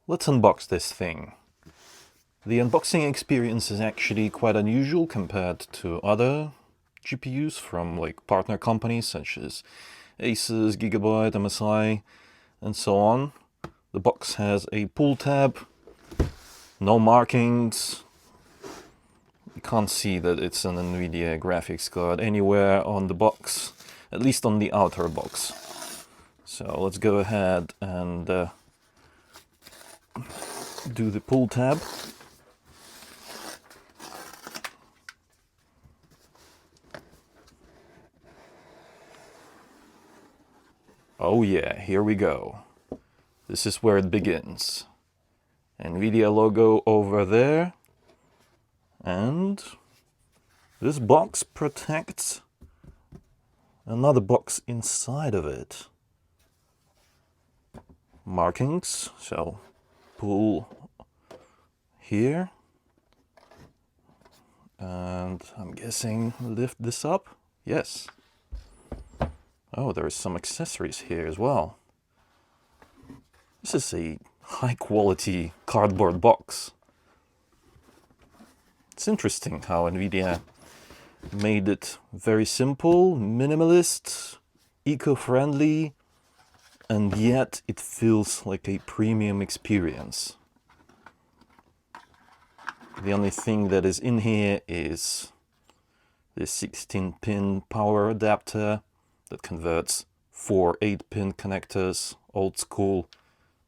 Let's unbox this thing. The unboxing experience is actually quite unusual compared to other GPUs from like partner companies such as Asus, Gigabyte, MSI, and so on. The box has a pull tab, no markings. You can't see that it's an NVIDIA graphics card anywhere on the box, at least on the outer box. So let's go ahead and do the pull tab. Oh yeah, here we go. This is where it begins. NVIDIA logo over there. And this box protects another box inside of it. Markings, so pull here. And I'm guessing lift this up. Yes. Oh, there's some accessories here as well. This is a high quality cardboard box. It's interesting how NVIDIA made it very simple, minimalist, eco-friendly, and yet it feels like a premium experience. The only thing that is in here is this 16-pin power adapter that converts 4 8-pin connectors, old school,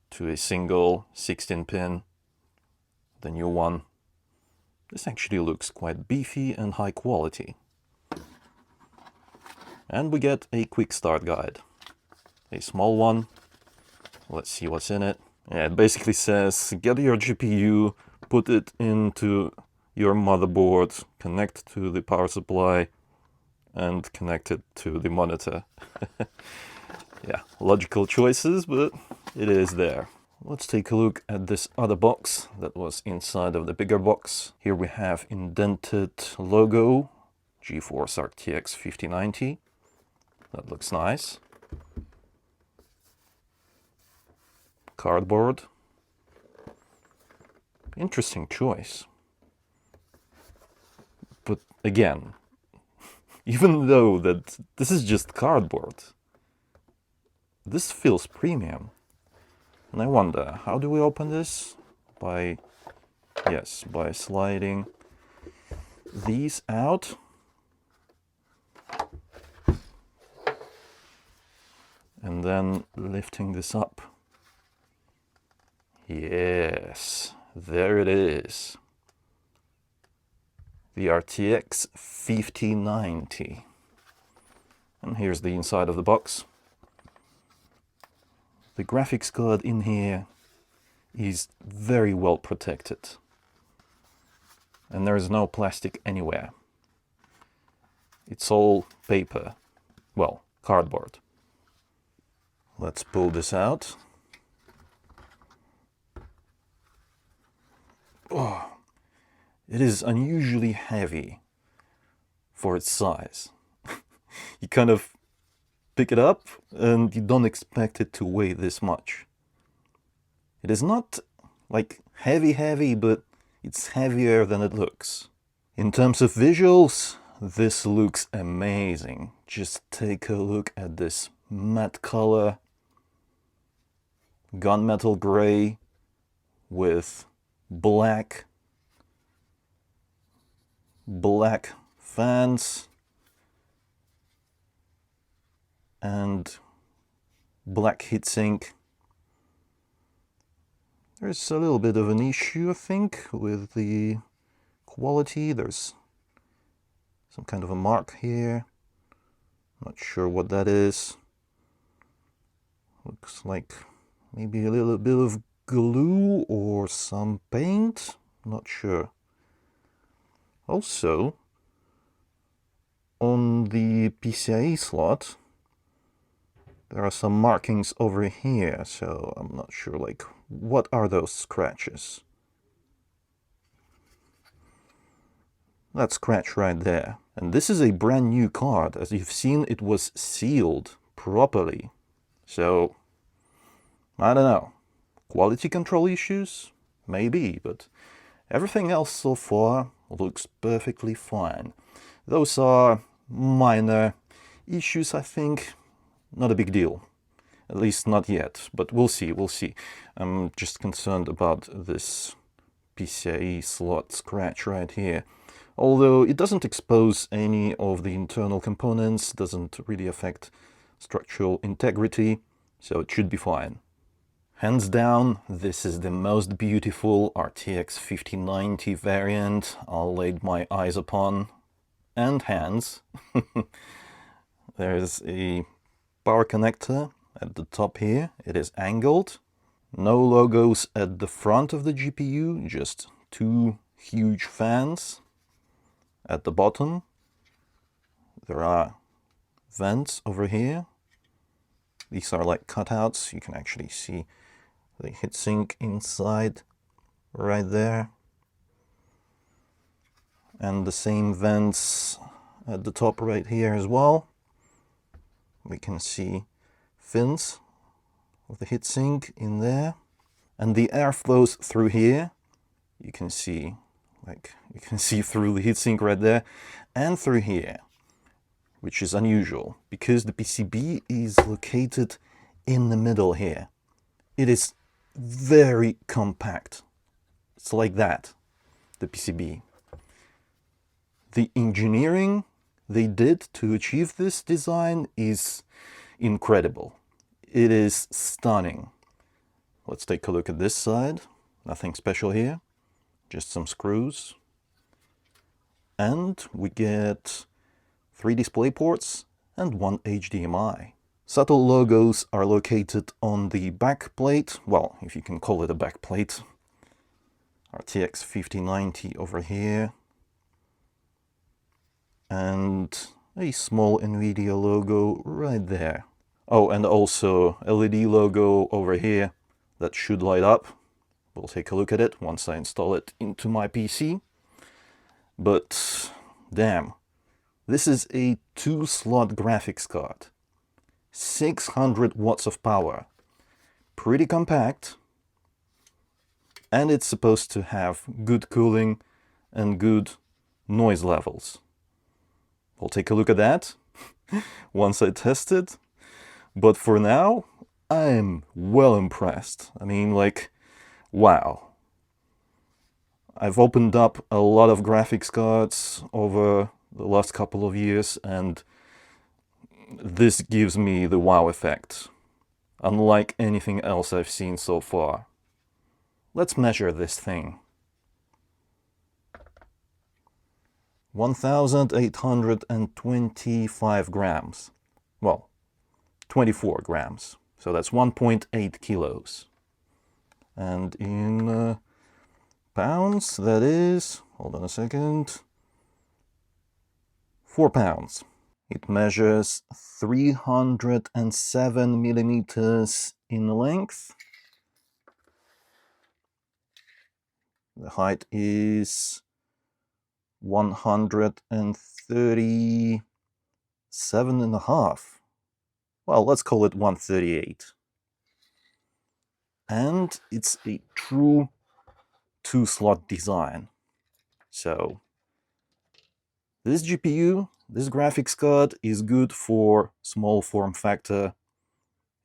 to a single 16-pin, the new one. This actually looks quite beefy and high quality. And we get a quick start guide. A small one. Let's see what's in it. Yeah, it basically says, get your GPU, put it into your motherboard, connect to the power supply, and connect it to the monitor. Yeah, logical choices, but it is there. Let's take a look at this other box that was inside of the bigger box. Here we have indented logo, GeForce RTX 5090. That looks nice. Cardboard. Interesting choice. But again, even though that this is just cardboard, this feels premium. And I wonder, how do we open this? By sliding these out. And then lifting this up. Yes, there it is. The RTX 5090. And here's the inside of the box. The graphics card in here is very well protected. And there is no plastic anywhere. It's all paper. Well, cardboard. Let's pull this out. Oh, it is unusually heavy for its size. You kind of pick it up and you don't expect it to weigh this much. It is not like heavy, but it's heavier than it looks. In terms of visuals, this looks amazing. Just take a look at this matte color, gunmetal gray with black fans and black heatsink. There's a little bit of an issue, I think, with the quality. There's some kind of a mark here. Not sure what that is. Looks like maybe a little bit of glue or some paint. Not sure. Also, on the PCIe slot, there are some markings over here, so I'm not sure, like, what are those scratches? That scratch right there. And this is a brand new card. As you've seen, it was sealed properly. So, I don't know. Quality control issues? Maybe, but everything else so far looks perfectly fine. Those are minor issues, I think. Not a big deal. At least not yet, but we'll see, we'll see. I'm just concerned about this PCIe slot scratch right here. Although it doesn't expose any of the internal components, doesn't really affect structural integrity, so it should be fine. Hands down, this is the most beautiful RTX 5090 variant I'll laid my eyes upon, and hands. There's a power connector at the top here. It is angled. No logos at the front of the GPU, just two huge fans. At the bottom, there are vents over here. These are like cutouts. You can actually see the heatsink inside right there. And the same vents at the top right here as well. We can see fins of the heatsink in there. And the air flows through here. You can see, through the heatsink right there and through here, which is unusual because the PCB is located in the middle here. It is very compact. It's like that, the PCB. The engineering they did to achieve this design is incredible. It is stunning. Let's take a look at this side. Nothing special here, just some screws. And we get 3 display ports and 1 HDMI. Subtle logos are located on the back plate, well, if you can call it a back plate. RTX 5090 over here. And a small NVIDIA logo right there. Oh, and also LED logo over here that should light up. We'll take a look at it once I install it into my PC. But damn, this is a 2-slot graphics card. 600 watts of power. Pretty compact. And it's supposed to have good cooling and good noise levels. We'll take a look at that once I test it. But for now, I'm well impressed. I mean, like, wow. I've opened up a lot of graphics cards over the last couple of years, and this gives me the wow effect, unlike anything else I've seen so far. Let's measure this thing. 1,825 grams. Well, 24 grams. So that's 1.8 kilos. And in pounds, that is, hold on a second, 4 pounds. It measures 307 millimeters in length. The height is 137.5. Well, let's call it 138. And it's a true 2-slot design. So this GPU, this graphics card is good for small form factor.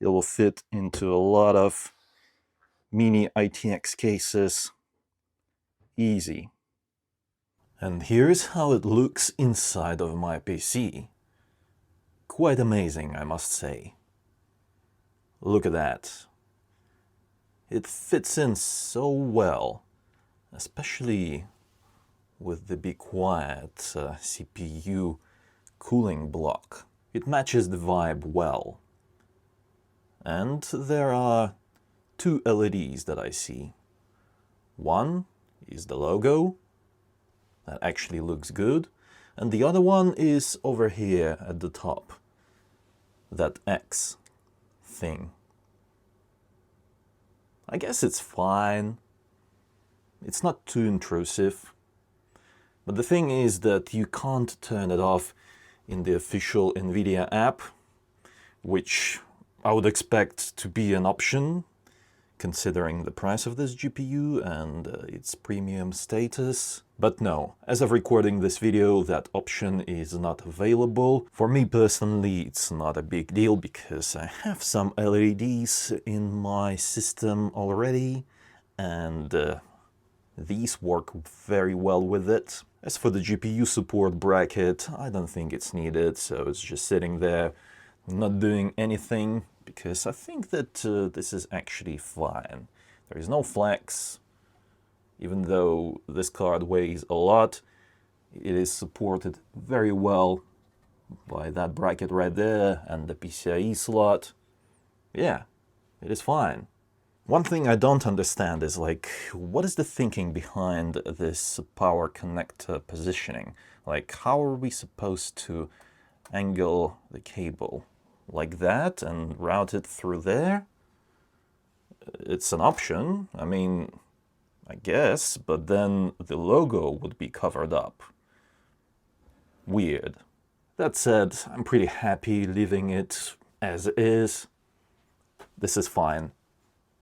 It will fit into a lot of mini ITX cases. Easy. And here's how it looks inside of my PC. Quite amazing, I must say. Look at that. It fits in so well, especially with the Be Quiet CPU cooling block. It matches the vibe well. And there are 2 LEDs that I see. One is the logo. That actually looks good. And the other one is over here at the top. That X thing. I guess it's fine. It's not too intrusive. But the thing is that you can't turn it off in the official NVIDIA app, which I would expect to be an option, considering the price of this GPU and its premium status. But no, as of recording this video, that option is not available. For me personally, it's not a big deal because I have some LEDs in my system already, and these work very well with it. As for the GPU support bracket, I don't think it's needed, so it's just sitting there, not doing anything, because I think that this is actually fine. There is no flex, even though this card weighs a lot. It is supported very well by that bracket right there and the PCIe slot. Yeah, it is fine. One thing I don't understand is, like, what is the thinking behind this power connector positioning? Like, how are we supposed to angle the cable? Like that and route it through there? It's an option, I mean, I guess, but then the logo would be covered up. Weird. That said, I'm pretty happy leaving it as is. This is fine.